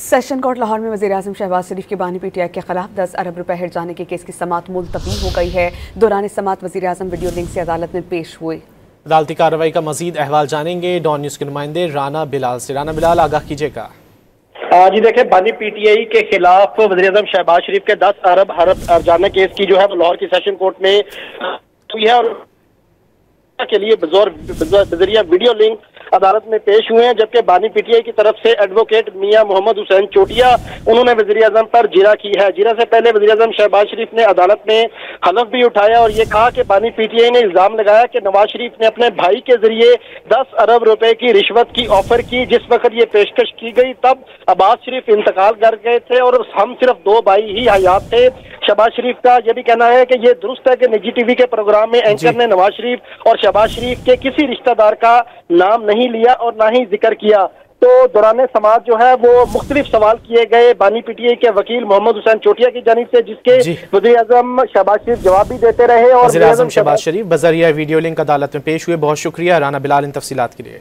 Session court Lahore में वज़ीर-ए-आज़म शहबाज शरीफ के बानी पीटीआई के खिलाफ 10 अरब रुपए हट जाने के केस की समाअत मुलतवी हो गई है। दौरान समाअत वज़ीर-ए-आज़म वीडियो लिंक से अदालत में पेश हुए। अदालती कार्रवाई का मजीद अहवाल जानेंगे डॉन न्यूज़ के नुमाइंदे राना बिलाल से। राना बिलाल, आगाह कीजिएगा। जी देखिए, बानी पीटीआई के खिलाफ वज़ीर-ए-आज़म शहबाज शरीफ के 10 अरब हर्जाना केस की जो है लाहौर की सेशन कोर्ट में हुई है और के लिए बजरिया वीडियो लिंक अदालत में पेश हुए हैं, जबकि बानी पीटीआई की तरफ से एडवोकेट मियां मोहम्मद हुसैन चोटिया उन्होंने वज़ीर-ए-आज़म पर जीरा की है। जीरा से पहले वज़ीर-ए-आज़म शहबाज शरीफ ने अदालत में हलफ भी उठाया और ये कहा कि बानी पीटीआई ने इल्जाम लगाया कि नवाज शरीफ ने अपने भाई के जरिए 10 अरब रुपए की रिश्वत की ऑफर की। जिस वक्त ये पेशकश की गई तब अब्बास शरीफ इंतकाल कर गए थे और हम सिर्फ 2 भाई ही हयात थे। शहबाज शरीफ का यह भी कहना है कि ये दुरुस्त है कि निजी टीवी के प्रोग्राम में एंकर ने नवाज शरीफ और शहबाज शरीफ के किसी रिश्तेदार का नाम नहीं लिया और ना ही जिक्र किया। तो दौरान समाअत जो है वो मुख्तलिफ सवाल किए गए बानी पीटीआई के वकील मोहम्मद हुसैन चोटिया की जानिब से, जिसके वज़ीर-ए-आज़म शहबाज शरीफ जवाब भी देते रहे। और वज़ीर-ए-आज़म शहबाज शरीफ बजरिया वीडियो लिंक अदालत में पेश हुए। बहुत शुक्रिया राना बिलाल इन तफसीलात के लिए।